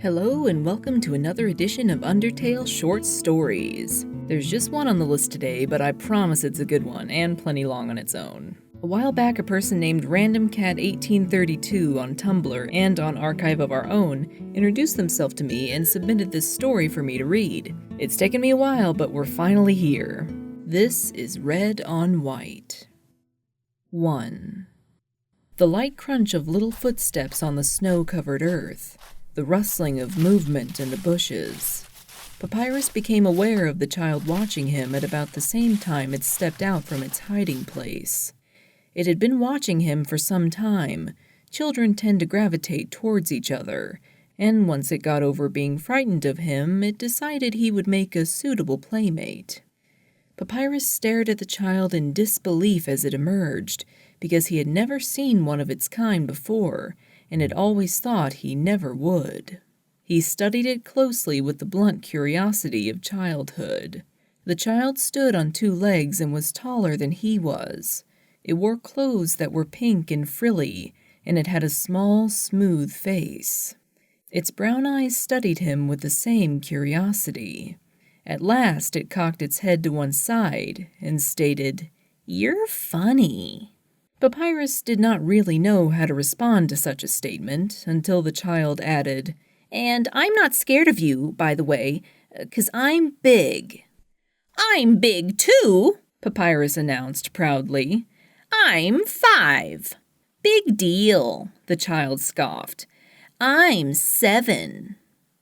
Hello and welcome to another edition of Undertale Short Stories. There's just one on the list today, but I promise it's a good one, and plenty long on its own. A while back, a person named RandomCat1832 on Tumblr and on Archive of Our Own introduced themselves to me and submitted this story for me to read. It's taken me a while, but we're finally here. This is Red on White. 1. The light crunch of little footsteps on the snow-covered earth. The rustling of movement in the bushes. Papyrus became aware of the child watching him at about the same time it stepped out from its hiding place. It had been watching him for some time. Children tend to gravitate towards each other, and once it got over being frightened of him, it decided he would make a suitable playmate. Papyrus stared at the child in disbelief as it emerged, because he had never seen one of its kind before, and had always thought he never would. He studied it closely with the blunt curiosity of childhood. The child stood on two legs and was taller than he was. It wore clothes that were pink and frilly, and it had a small, smooth face. Its brown eyes studied him with the same curiosity. At last it cocked its head to one side and stated, "You're funny." Papyrus did not really know how to respond to such a statement until the child added, "And I'm not scared of you, by the way, 'cause I'm big." "I'm big too," Papyrus announced proudly. "I'm 5. "Big deal," the child scoffed. "I'm 7.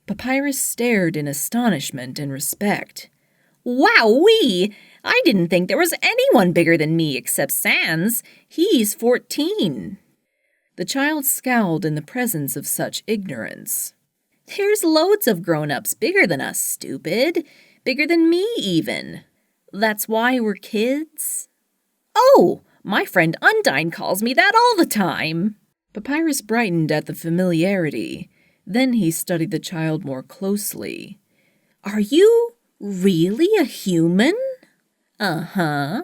Papyrus stared in astonishment and respect. "Wowee! I didn't think there was anyone bigger than me except Sans. He's 14. The child scowled in the presence of such ignorance. "There's loads of grown-ups bigger than us, stupid. Bigger than me, even. That's why we're kids." "Oh, my friend Undyne calls me that all the time." Papyrus brightened at the familiarity. Then he studied the child more closely. "Are you really a human?" "Uh-huh."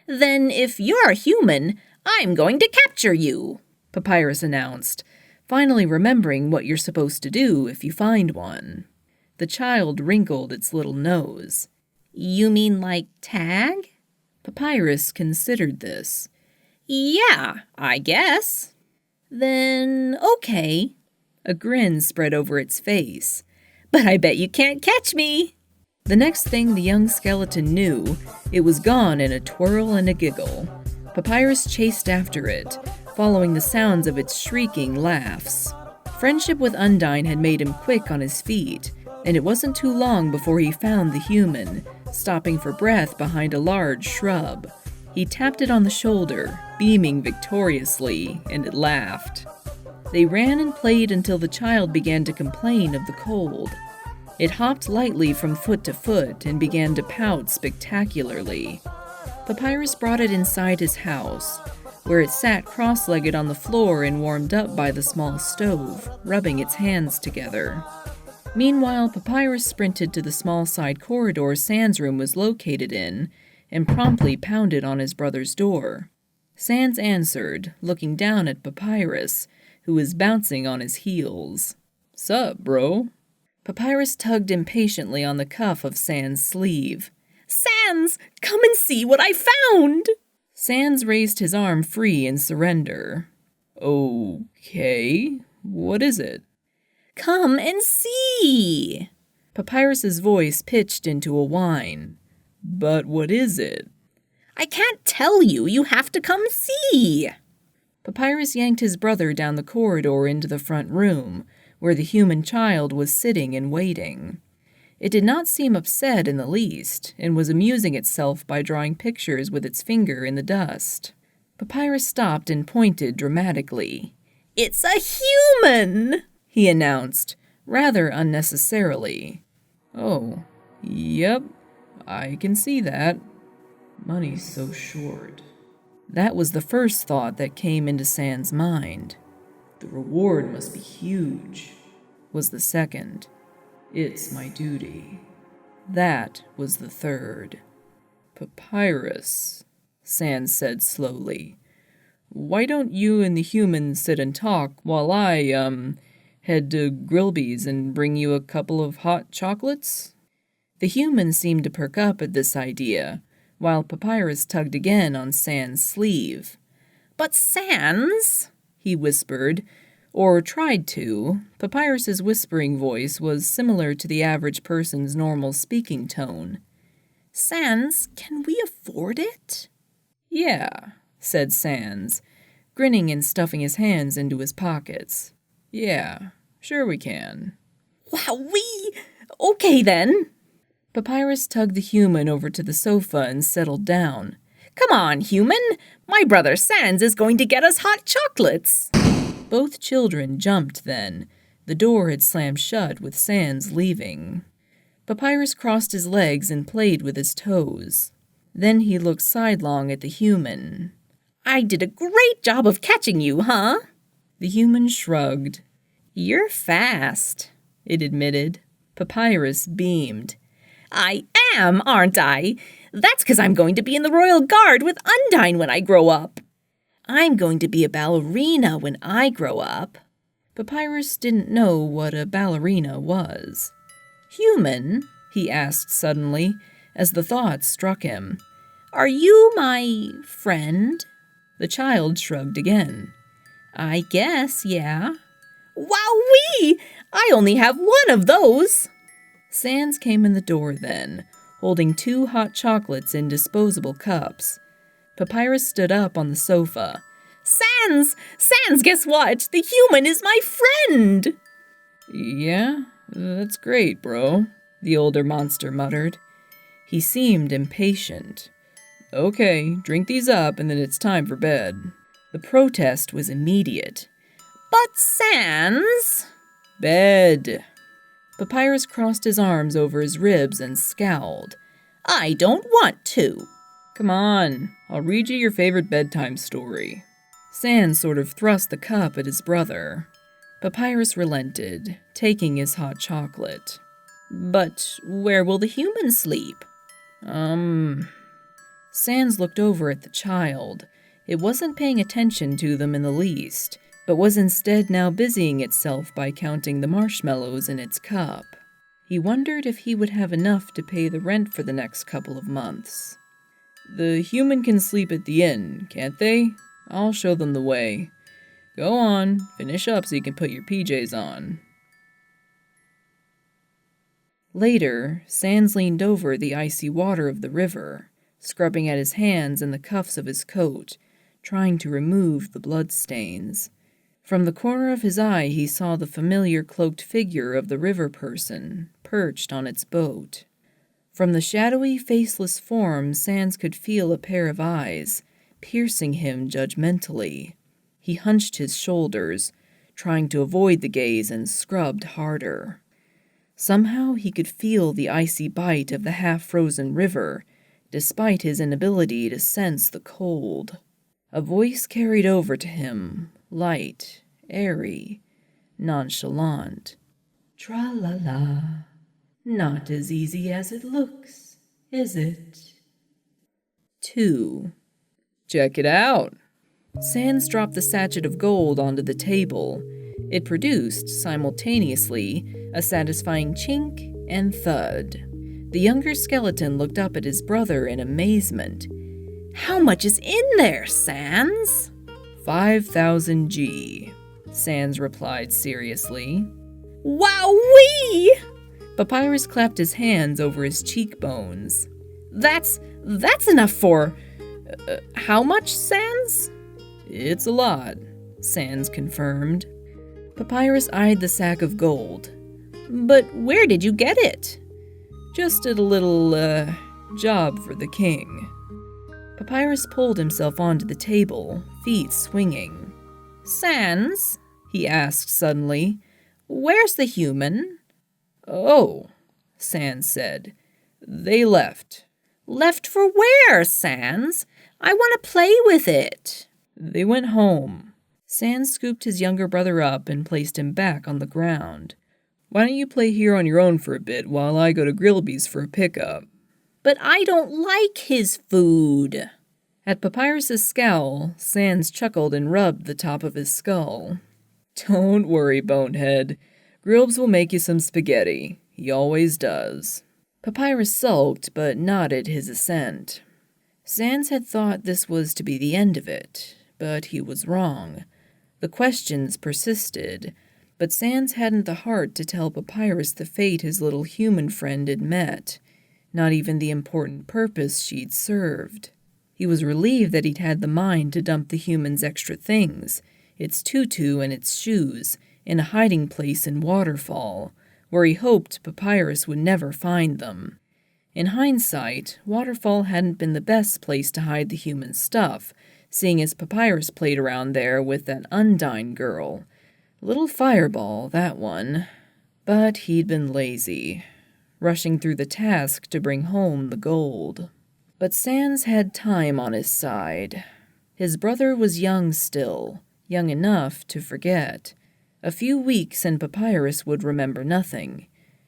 "Then if you're a human, I'm going to capture you," Papyrus announced, finally remembering what you're supposed to do if you find one. The child wrinkled its little nose. "You mean like tag?" Papyrus considered this. "Yeah, I guess." "Then, okay." A grin spread over its face. "But I bet you can't catch me." The next thing the young skeleton knew, it was gone in a twirl and a giggle. Papyrus chased after it, following the sounds of its shrieking laughs. Friendship with Undyne had made him quick on his feet, and it wasn't too long before he found the human, stopping for breath behind a large shrub. He tapped it on the shoulder, beaming victoriously, and it laughed. They ran and played until the child began to complain of the cold. It hopped lightly from foot to foot and began to pout spectacularly. Papyrus brought it inside his house, where it sat cross-legged on the floor and warmed up by the small stove, rubbing its hands together. Meanwhile, Papyrus sprinted to the small side corridor Sans' room was located in and promptly pounded on his brother's door. Sans answered, looking down at Papyrus, who was bouncing on his heels. "Sup, bro?" Papyrus tugged impatiently on the cuff of Sans' sleeve. "Sans, come and see what I found!" Sans raised his arm free in surrender. "Okay, what is it?" "Come and see!" Papyrus's voice pitched into a whine. "But what is it?" "I can't tell you, you have to come see!" Papyrus yanked his brother down the corridor into the front room, where the human child was sitting and waiting. It did not seem upset in the least, and was amusing itself by drawing pictures with its finger in the dust. Papyrus stopped and pointed dramatically. "It's a human!" he announced, rather unnecessarily. "Oh, yep, I can see that. Money's so short." That was the first thought that came into Sans' mind. "The reward must be huge," was the second. "It's my duty." That was the third. "Papyrus," Sans said slowly, "why don't you and the human sit and talk while I, head to Grillby's and bring you a couple of hot chocolates? The human seemed to perk up at this idea, while Papyrus tugged again on Sans' sleeve. "But Sans," he whispered, or tried to. Papyrus's whispering voice was similar to the average person's normal speaking tone. "Sans, can we afford it?" "Yeah," said Sans, grinning and stuffing his hands into his pockets. "Yeah, sure we can." "Wowee! Okay then." Papyrus tugged the human over to the sofa and settled down. "Come on, human! My brother Sans is going to get us hot chocolates!" Both children jumped then. The door had slammed shut with Sans leaving. Papyrus crossed his legs and played with his toes. Then he looked sidelong at the human. "I did a great job of catching you, huh?" The human shrugged. "You're fast," it admitted. Papyrus beamed. "I am, aren't I? That's 'cause I'm going to be in the Royal Guard with Undine when I grow up. I'm going to be a ballerina when I grow up." Papyrus didn't know what a ballerina was. "Human?" he asked suddenly, as the thought struck him. "Are you my friend?" The child shrugged again. "I guess, yeah." "Wowee! I only have one of those!" Sans came in the door then, holding 2 hot chocolates in disposable cups. Papyrus stood up on the sofa. Sans, guess what? The human is my friend!" "Yeah, that's great, bro," the older monster muttered. He seemed impatient. "Okay, drink these up and then it's time for bed." The protest was immediate. "But Sans..." "Bed." Papyrus crossed his arms over his ribs and scowled. "I don't want to." "Come on, I'll read you your favorite bedtime story." Sans sort of thrust the cup at his brother. Papyrus relented, taking his hot chocolate. "But where will the human sleep?" Sans looked over at the child. It wasn't paying attention to them in the least, but was instead now busying itself by counting the marshmallows in its cup. He wondered if he would have enough to pay the rent for the next couple of months. "The human can sleep at the inn, can't they? I'll show them the way. Go on, finish up so you can put your PJs on." Later, Sans leaned over the icy water of the river, scrubbing at his hands and the cuffs of his coat, trying to remove the bloodstains. From the corner of his eye he saw the familiar cloaked figure of the river person, perched on its boat. From the shadowy, faceless form, Sans could feel a pair of eyes, piercing him judgmentally. He hunched his shoulders, trying to avoid the gaze, and scrubbed harder. Somehow he could feel the icy bite of the half-frozen river, despite his inability to sense the cold. A voice carried over to him, light, airy, nonchalant. "Tra-la-la. Not as easy as it looks, is it?" 2. "Check it out." Sans dropped the sachet of gold onto the table. It produced, simultaneously, a satisfying chink and thud. The younger skeleton looked up at his brother in amazement. "How much is in there, Sans?" 5,000 G, Sans replied seriously. "Wowee!" Papyrus clapped his hands over his cheekbones. That's enough for... how much, Sans?" "It's a lot," Sans confirmed. Papyrus eyed the sack of gold. "But where did you get it?" "Just did a little, job for the king." Papyrus pulled himself onto the table, feet swinging. "Sans," he asked suddenly, "where's the human?" "Oh," Sans said. "They left." "Left for where, Sans? I want to play with it." "They went home." Sans scooped his younger brother up and placed him back on the ground. "Why don't you play here on your own for a bit while I go to Grillby's for a pickup?" "But I don't like his food." At Papyrus's scowl, Sans chuckled and rubbed the top of his skull. Don't worry, Bonehead. Grillbs will make you some spaghetti. He always does. Papyrus sulked, but nodded his assent. Sans had thought this was to be the end of it, but he was wrong. The questions persisted, but Sans hadn't the heart to tell Papyrus the fate his little human friend had met, not even the important purpose she'd served. He was relieved that he'd had the mind to dump the human's extra things, its tutu and its shoes, in a hiding place in Waterfall, where he hoped Papyrus would never find them. In hindsight, Waterfall hadn't been the best place to hide the human stuff, seeing as Papyrus played around there with that Undine girl. Little fireball, that one. But he'd been lazy, rushing through the task to bring home the gold. But Sans had time on his side. His brother was young still, young enough to forget. A few weeks and Papyrus would remember nothing.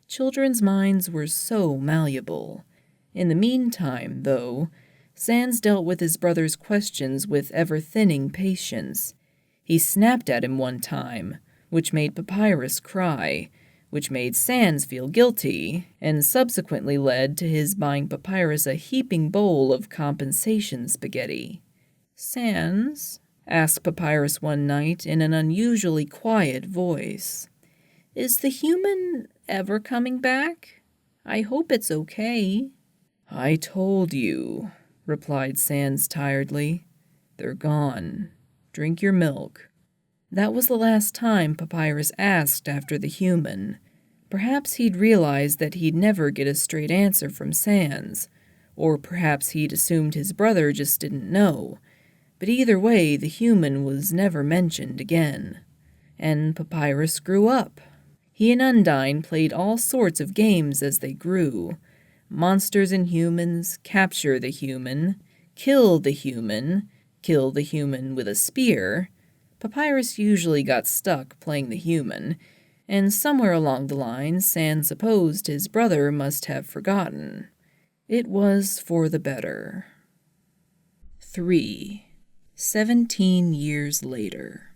Children's minds were so malleable. In the meantime, though, Sans dealt with his brother's questions with ever-thinning patience. He snapped at him one time, which made Papyrus cry, which made Sans feel guilty, and subsequently led to his buying Papyrus a heaping bowl of compensation spaghetti. "Sans?" asked Papyrus one night in an unusually quiet voice. "Is the human ever coming back? I hope it's okay." "I told you," replied Sans tiredly. "They're gone. Drink your milk." That was the last time Papyrus asked after the human. Perhaps he'd realized that he'd never get a straight answer from Sans, or perhaps he'd assumed his brother just didn't know. But either way, the human was never mentioned again. And Papyrus grew up. He and Undine played all sorts of games as they grew. Monsters and humans, capture the human, kill the human with a spear. Papyrus usually got stuck playing the human, and somewhere along the line Sans supposed his brother must have forgotten. It was for the better. 3. 17 years later.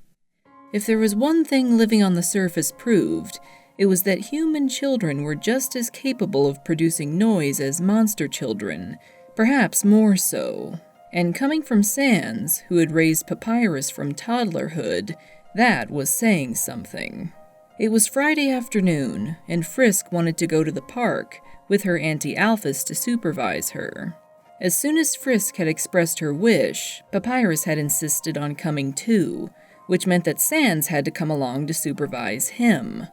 If there was one thing living on the surface proved, it was that human children were just as capable of producing noise as monster children, perhaps more so. And coming from Sans, who had raised Papyrus from toddlerhood, that was saying something. It was Friday afternoon, and Frisk wanted to go to the park, with her Auntie Alphys to supervise her. As soon as Frisk had expressed her wish, Papyrus had insisted on coming too, which meant that Sans had to come along to supervise him.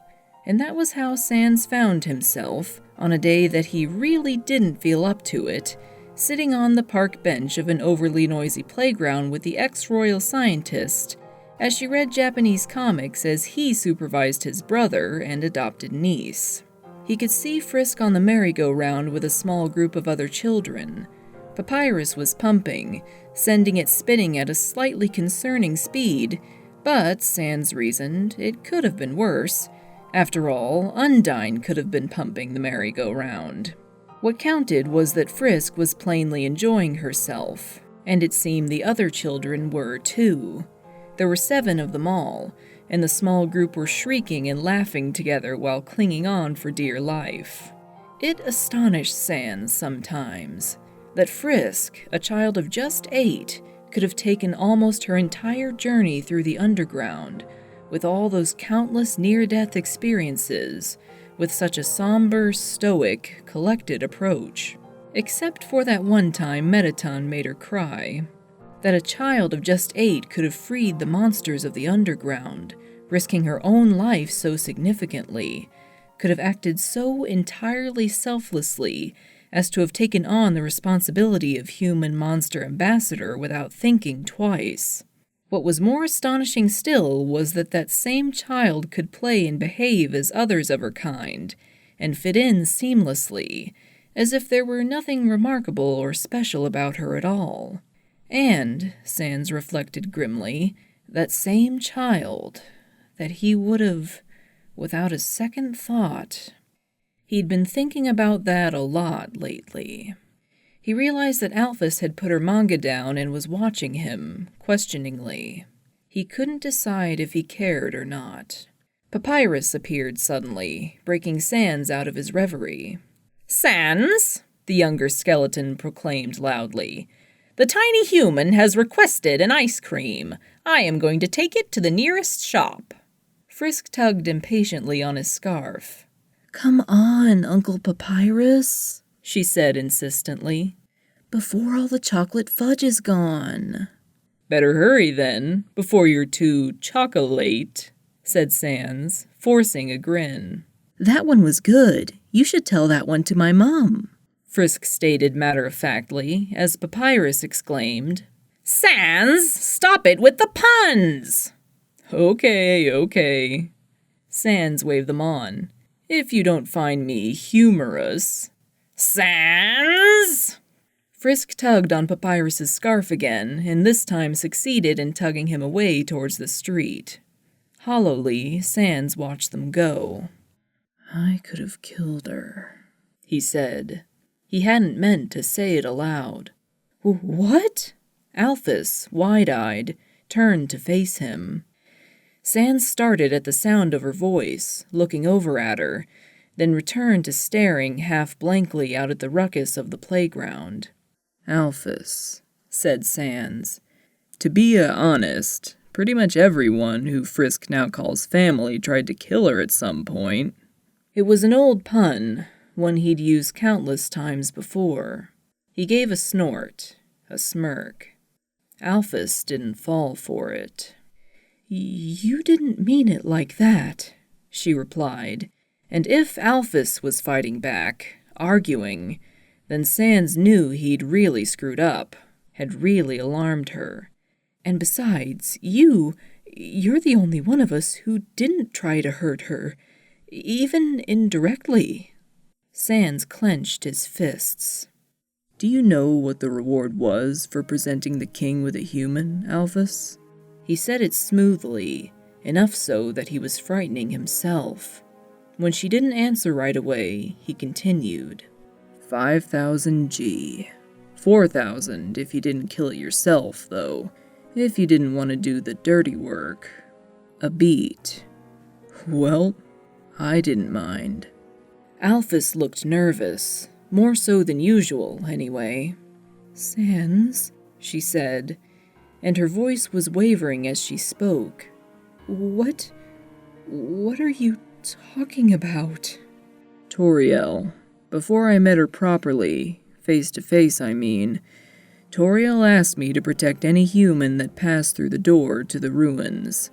And that was how Sans found himself, on a day that he really didn't feel up to it, sitting on the park bench of an overly noisy playground with the ex-royal scientist, as she read Japanese comics as he supervised his brother and adopted niece. He could see Frisk on the merry-go-round with a small group of other children. Papyrus was pumping, sending it spinning at a slightly concerning speed, but, Sans reasoned, it could have been worse. After all, Undine could have been pumping the merry-go-round. What counted was that Frisk was plainly enjoying herself, and it seemed the other children were too. There were 7 of them all, and the small group were shrieking and laughing together while clinging on for dear life. It astonished Sans sometimes that Frisk, a child of just 8, could have taken almost her entire journey through the underground, with all those countless near-death experiences, with such a somber, stoic, collected approach. Except for that one time Mettaton made her cry. That a child of just 8 could have freed the monsters of the underground, risking her own life so significantly, could have acted so entirely selflessly as to have taken on the responsibility of human-monster ambassador without thinking twice. What was more astonishing still was that that same child could play and behave as others of her kind, and fit in seamlessly, as if there were nothing remarkable or special about her at all. And, Sans reflected grimly, that same child, that he would have, without a second thought. He'd been thinking about that a lot lately. He realized that Alphys had put her manga down and was watching him, questioningly. He couldn't decide if he cared or not. Papyrus appeared suddenly, breaking Sans out of his reverie. "Sans," the younger skeleton proclaimed loudly, "the tiny human has requested an ice cream. I am going to take it to the nearest shop." Frisk tugged impatiently on his scarf. "Come on, Uncle Papyrus," she said insistently, "before all the chocolate fudge is gone." "Better hurry then, before you're too chocolate," said Sans, forcing a grin. "That one was good. You should tell that one to my mom," Frisk stated matter-of-factly, as Papyrus exclaimed, "Sans, stop it with the puns!" Okay. Sans waved them on. "If you don't find me humorous." "Sans!" Frisk tugged on Papyrus's scarf again, and this time succeeded in tugging him away towards the street. Hollowly, Sans watched them go. "I could have killed her," he said. He hadn't meant to say it aloud. "What?" Alphys, wide-eyed, turned to face him. Sans started at the sound of her voice, looking over at her, then returned to staring half-blankly out at the ruckus of the playground. "Alphys," said Sans. "To be honest, pretty much everyone who Frisk now calls family tried to kill her at some point." It was an old pun, one he'd used countless times before. He gave a snort, a smirk. Alphys didn't fall for it. "You didn't mean it like that," she replied, and if Alphys was fighting back, arguing, then Sans knew he'd really screwed up, had really alarmed her. "And besides, you're the only one of us who didn't try to hurt her, even indirectly." Sans clenched his fists. "Do you know what the reward was for presenting the king with a human, Alphys?" He said it smoothly, enough so that he was frightening himself. When she didn't answer right away, he continued. 5,000 G. 4,000 if you didn't kill it yourself, though. If you didn't want to do the dirty work. A beat. Well, I didn't mind. Alphys looked nervous, more so than usual, anyway. "Sans," she said, and her voice was wavering as she spoke. What are you talking about?" "Toriel. Before I met her properly, face to face I mean, Toriel asked me to protect any human that passed through the door to the ruins.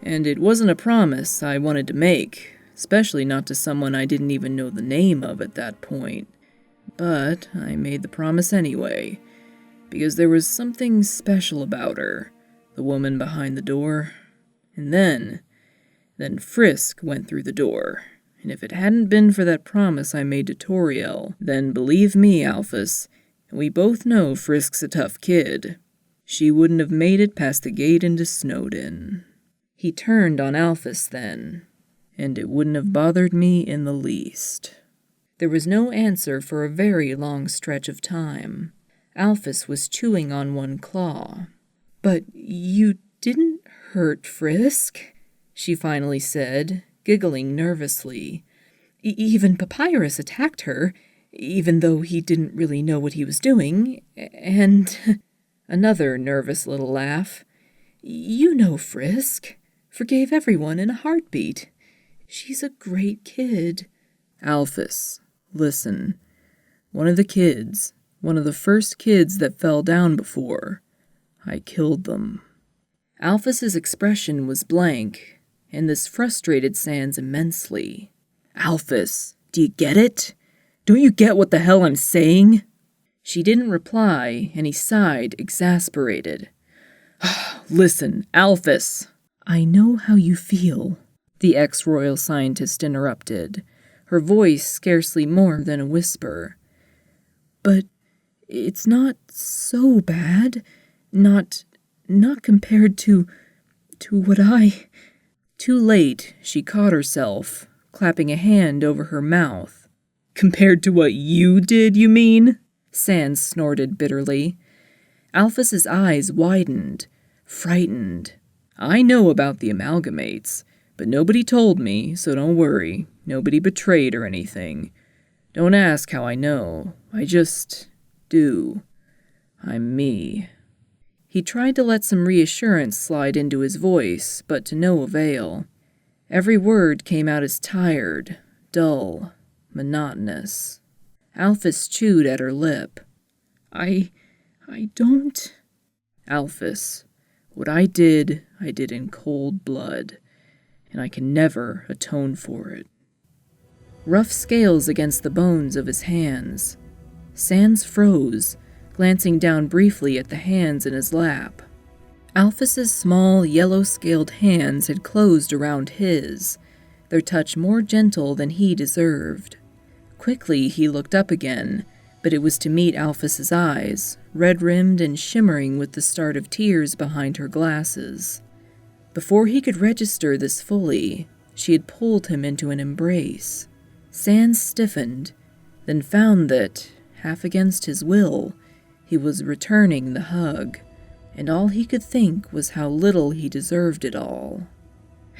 And it wasn't a promise I wanted to make, especially not to someone I didn't even know the name of at that point. But I made the promise anyway, because there was something special about her, the woman behind the door. And then Frisk went through the door, and if it hadn't been for that promise I made to Toriel, then believe me, Alphys, and we both know Frisk's a tough kid, she wouldn't have made it past the gate into Snowdin." He turned on Alphys then, and it wouldn't have bothered me in the least. There was no answer for a very long stretch of time. Alphys was chewing on one claw. "But you didn't hurt Frisk," she finally said, giggling nervously. "Even Papyrus attacked her, even though he didn't really know what he was doing, and..." Another nervous little laugh. "You know Frisk. Forgave everyone in a heartbeat. She's a great kid." "Alphys, listen. One of the kids, one of the first kids that fell down before, I killed them." Alphys's expression was blank, and this frustrated Sans immensely. "Alphys, do you get it? Don't you get what the hell I'm saying?" She didn't reply, and he sighed, exasperated. "Listen, Alphys." "I know how you feel," the ex-royal scientist interrupted, her voice scarcely more than a whisper. "But it's not so bad. Not compared to what I..." Too late, she caught herself, clapping a hand over her mouth. "Compared to what you did, you mean?" Sans snorted bitterly. Alphys's eyes widened, frightened. I know about the amalgamates, but nobody told me, so don't worry. Nobody betrayed or anything. Don't ask how I know. I just do. I'm me." He tried to let some reassurance slide into his voice, but to no avail. Every word came out as tired, dull, monotonous. Alphys chewed at her lip. I don't... "Alphys, what I did in cold blood, and I can never atone for it." Rough scales against the bones of his hands. Sans froze, glancing down briefly at the hands in his lap. Alphys's small, yellow-scaled hands had closed around his, their touch more gentle than he deserved. Quickly he looked up again, but it was to meet Alphys's eyes, red-rimmed and shimmering with the start of tears behind her glasses. Before he could register this fully, she had pulled him into an embrace. Sans stiffened, then found that, half against his will, he was returning the hug, and all he could think was how little he deserved it all.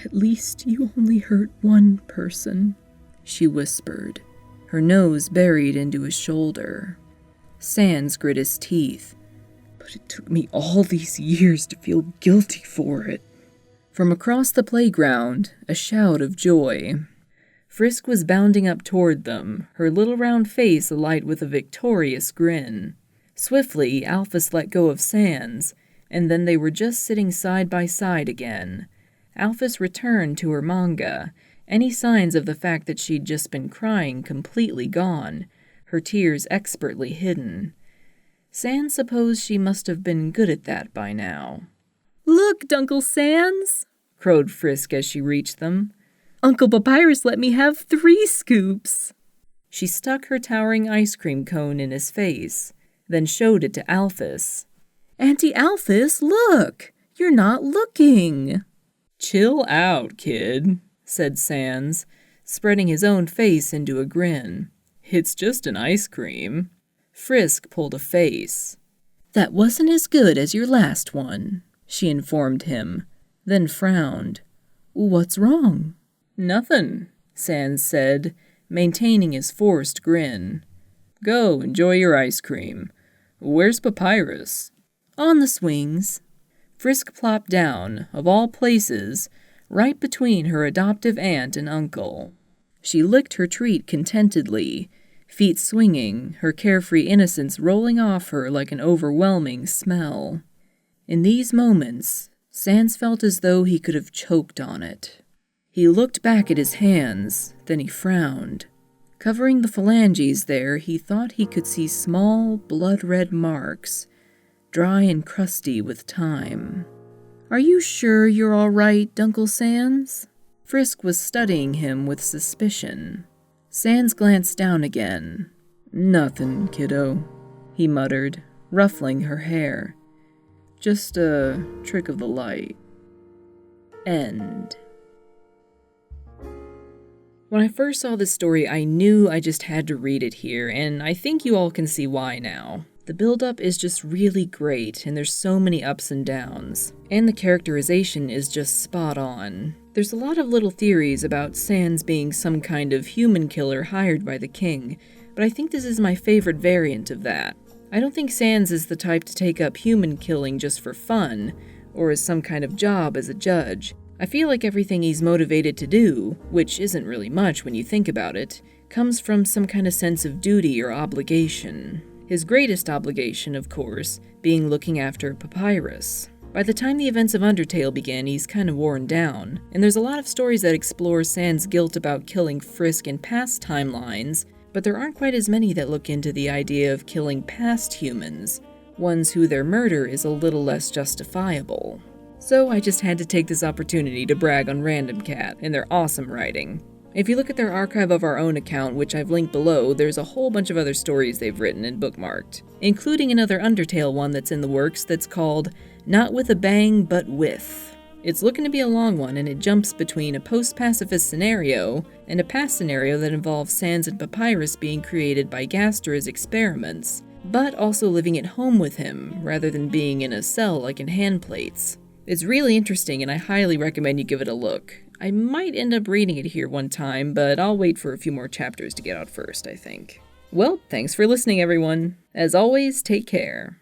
"At least you only hurt one person," she whispered, her nose buried into his shoulder. Sans grit his teeth. "But it took me all these years to feel guilty for it." From across the playground, a shout of joy. Frisk was bounding up toward them, her little round face alight with a victorious grin. Swiftly, Alphys let go of Sans, and then they were just sitting side by side again. Alphys returned to her manga, any signs of the fact that she'd just been crying completely gone, her tears expertly hidden. Sans supposed she must have been good at that by now. "Look, Dunkle Sans!" crowed Frisk as she reached them. "Uncle Papyrus let me have 3 scoops!" She stuck her towering ice cream cone in his face, then showed it to Alphys. "Auntie Alphys, look! You're not looking!" "Chill out, kid," said Sans, spreading his own face into a grin. "It's just an ice cream." Frisk pulled a face. "That wasn't as good as your last one," she informed him, then frowned. "What's wrong?" "Nothin'," Sans said, maintaining his forced grin. "Go, enjoy your ice cream. Where's Papyrus?" "On the swings." Frisk plopped down, of all places, right between her adoptive aunt and uncle. She licked her treat contentedly, feet swinging, her carefree innocence rolling off her like an overwhelming smell. In these moments, Sans felt as though he could have choked on it. He looked back at his hands, then he frowned. Covering the phalanges there, he thought he could see small, blood-red marks, dry and crusty with time. "Are you sure you're all right, Dunkle Sans?" Frisk was studying him with suspicion. Sans glanced down again. "Nothin', kiddo," he muttered, ruffling her hair. "Just a trick of the light." End. When I first saw this story, I knew I just had to read it here, and I think you all can see why now. The build-up is just really great, and there's so many ups and downs. And the characterization is just spot on. There's a lot of little theories about Sans being some kind of human killer hired by the king, but I think this is my favorite variant of that. I don't think Sans is the type to take up human killing just for fun, or as some kind of job as a judge. I feel like everything he's motivated to do, which isn't really much when you think about it, comes from some kind of sense of duty or obligation. His greatest obligation, of course, being looking after Papyrus. By the time the events of Undertale begin, he's kind of worn down, and there's a lot of stories that explore Sans' guilt about killing Frisk in past timelines, but there aren't quite as many that look into the idea of killing past humans, ones who their murder is a little less justifiable. So I just had to take this opportunity to brag on Random Cat and their awesome writing. If you look at their Archive of Our Own account, which I've linked below, there's a whole bunch of other stories they've written and bookmarked, including another Undertale one that's in the works that's called Not With a Bang, But With. It's looking to be a long one, and it jumps between a post-pacifist scenario and a past scenario that involves Sans and Papyrus being created by Gastra's experiments, but also living at home with him, rather than being in a cell like in Handplates. It's really interesting and I highly recommend you give it a look. I might end up reading it here one time, but I'll wait for a few more chapters to get out first, I think. Well, thanks for listening, everyone. As always, take care.